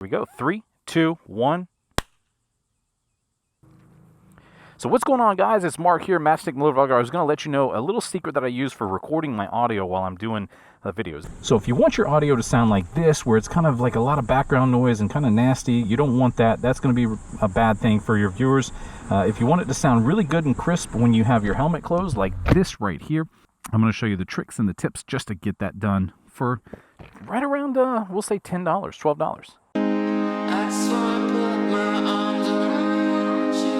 we go. 3, 2, 1. So what's going on, guys? It's Mark here, Matchstick Motovlogger. I was going to let you know a little secret that I use for recording my audio while I'm doing videos. So if you want your audio to sound like this, where it's kind of like a lot of background noise and kind of nasty, you don't want that. That's going to be a bad thing for your viewers. If you want it to sound really good and crisp when you have your helmet closed, like this right here, I'm going to show you the tricks and the tips just to get that done for right around, we'll say $10, $12. I just wanna put my arms around you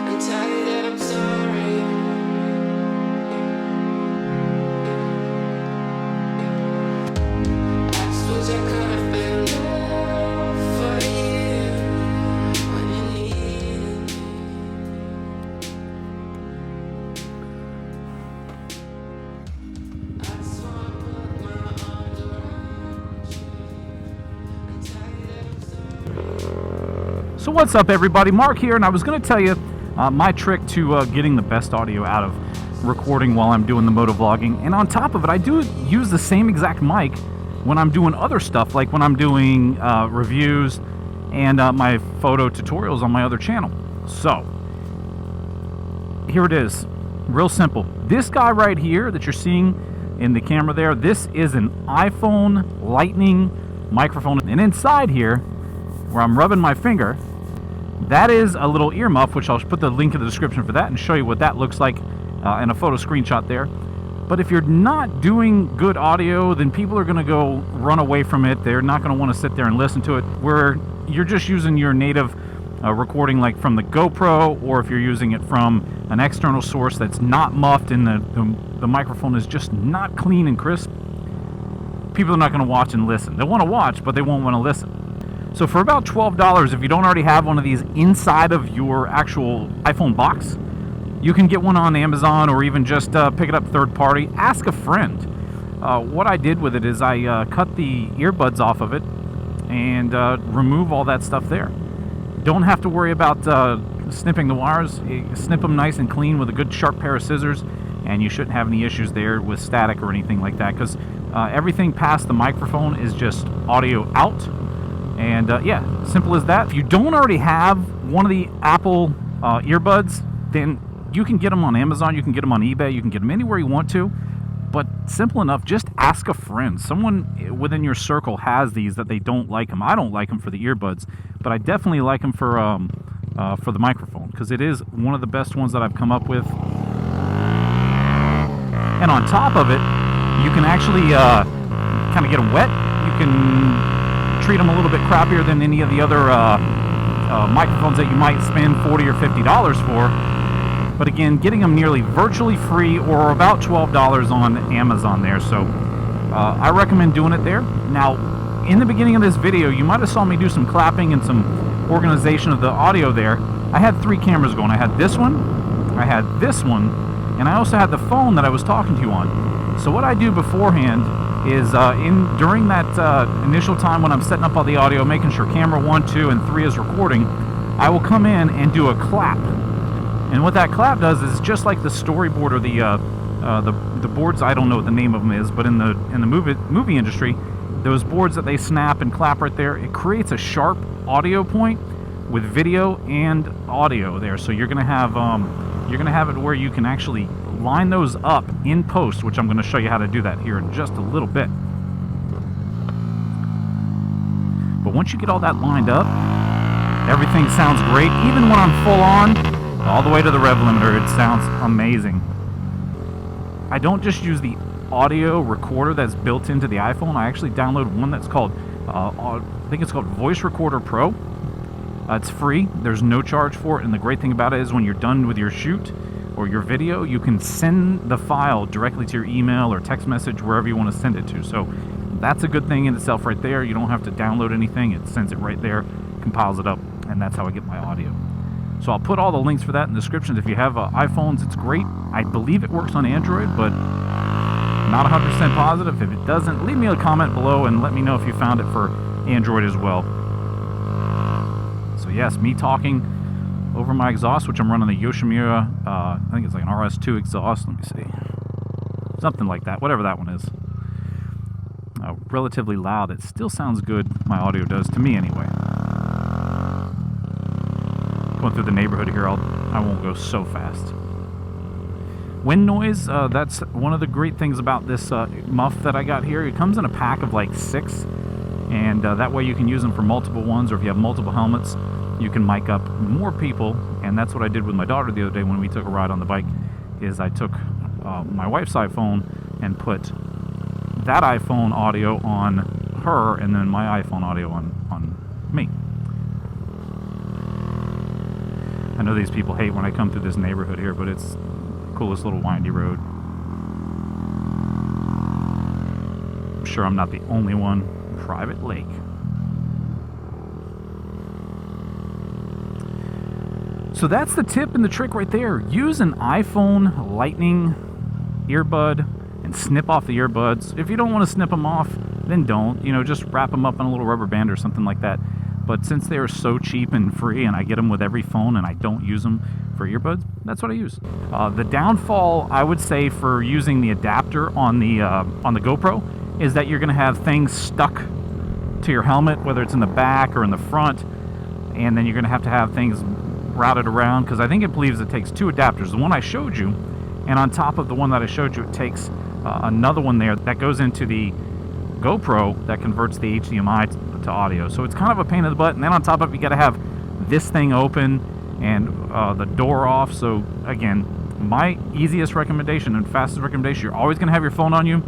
and tell you that I'm sorry. I just wish I could have been there for you when you needed me. I just wanna put my arms around you and tell you that I'm sorry. So what's up, everybody? Mark here, and I was going to tell you my trick to getting the best audio out of recording while I'm doing the motovlogging. And on top of it, I do use the same exact mic when I'm doing other stuff, like when I'm doing reviews and my photo tutorials on my other channel. So here it is, real simple. This guy right here that you're seeing in the camera there, this is an iPhone Lightning microphone, and inside here where I'm rubbing my finger, that is a little ear muff, which I'll put the link in the description for that and show you what that looks like and a photo screenshot there. But if you're not doing good audio, then people are going to go run away from it. They're not going to want to sit there and listen to it. Where you're just using your native recording, like from the GoPro, or if you're using it from an external source that's not muffed and the microphone is just not clean and crisp, people are not going to watch and listen. They'll want to watch, but they won't want to listen. So for about $12, if you don't already have one of these inside of your actual iPhone box, you can get one on Amazon, or even just pick it up third party. Ask a friend. What I did with it is I cut the earbuds off of it and remove all that stuff there. Don't have to worry about snipping the wires. You snip them nice and clean with a good sharp pair of scissors, and you shouldn't have any issues there with static or anything like that, because everything past the microphone is just audio out. And yeah, simple as that. If you don't already have one of the Apple earbuds, then you can get them on Amazon, you can get them on eBay, you can get them anywhere you want to. But simple enough, just ask a friend. Someone within your circle has these that they don't like them. I don't like them for the earbuds, but I definitely like them for the microphone, because it is one of the best ones that I've come up with. And on top of it, you can actually kind of get them wet. You can treat them a little bit crappier than any of the other microphones that you might spend $40 or $50 for. But again, getting them nearly virtually free, or about $12 on Amazon there. So I recommend doing it there. Now, in the beginning of this video, you might have saw me do some clapping and some organization of the audio there. I had 3 cameras going. I had this one, I had this one, and I also had the phone that I was talking to you on. So what I do beforehand is during that initial time when I'm setting up all the audio, making sure camera 1, 2, and 3 is recording, I will come in and do a clap. And what that clap does is just like the storyboard or the boards, I don't know what the name of them is, but in the movie industry, those boards that they snap and clap right there, it creates a sharp audio point with video and audio there. So you're gonna have it where you can actually line those up in post, which I'm going to show you how to do that here in just a little bit. But once you get all that lined up, everything sounds great. Even when I'm full on, all the way to the rev limiter, it sounds amazing. I don't just use the audio recorder that's built into the iPhone. I actually download one that's called, I think it's called Voice Recorder Pro. It's free. There's no charge for it. And the great thing about it is when you're done with your shoot or your video, you can send the file directly to your email or text message, wherever you want to send it to. So that's a good thing in itself right there. You don't have to download anything. It sends it right there, compiles it up, and that's how I get my audio. So I'll put all the links for that in the description. If you have iPhones, it's great. I believe it works on Android, but not 100% positive. If it doesn't, leave me a comment below and let me know if you found it for Android as well. So yes, me talking over my exhaust, which I'm running the Yoshimura, I think it's like an RS2 exhaust. Let me see. Something like that, whatever that one is. relatively loud, it still sounds good. My audio does, to me anyway. Going through the neighborhood here, I won't go so fast. Wind noise, that's one of the great things about this muff that I got here. It comes in a pack of like 6, and that way you can use them for multiple ones, or if you have multiple helmets, you can mic up more people. And that's what I did with my daughter the other day when we took a ride on the bike, is I took my wife's iPhone and put that iPhone audio on her, and then my iPhone audio on me. I know these people hate when I come through this neighborhood here, but it's the coolest little windy road. I'm sure I'm not the only one. Private lake. So that's the tip and the trick right there. Use an iPhone Lightning earbud and snip off the earbuds. If you don't want to snip them off, then don't. You know, just wrap them up in a little rubber band or something like that. But since they are so cheap and free, and I get them with every phone and I don't use them for earbuds, that's what I use. The downfall, I would say, for using the adapter on the GoPro is that you're going to have things stuck to your helmet, whether it's in the back or in the front, and then you're going to have things routed around, because I think it believes it takes 2 adapters. The one I showed you, and on top of the one that I showed you, it takes another one there that goes into the GoPro that converts the HDMI to audio. So it's kind of a pain in the butt. And then on top of it, you got to have this thing open and the door off. So again, my easiest recommendation and fastest recommendation, you're always going to have your phone on you.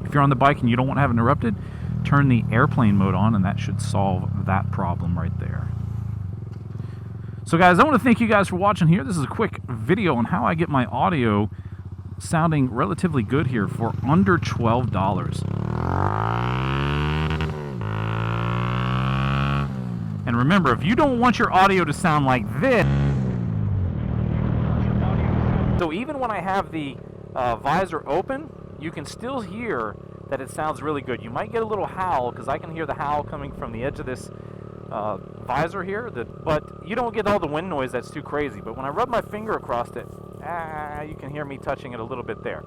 If you're on the bike and you don't want to have it interrupted, turn the airplane mode on, and that should solve that problem right there. So guys, I want to thank you guys for watching here. This is a quick video on how I get my audio sounding relatively good here for under $12. And remember, if you don't want your audio to sound like this, so even when I have the visor open, you can still hear that it sounds really good. You might get a little howl, because I can hear the howl coming from the edge of this visor here, but you don't get all the wind noise. That's too crazy. But when I rub my finger across it, you can hear me touching it a little bit there.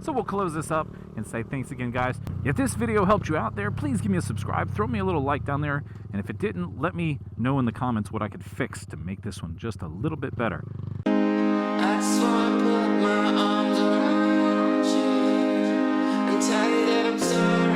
So we'll close this up and say thanks again, guys. If this video helped you out there, please give me a subscribe, throw me a little like down there, and if it didn't, let me know in the comments what I could fix to make this one just a little bit better. I just wanna put my arms around you and tell you that I'm sorry.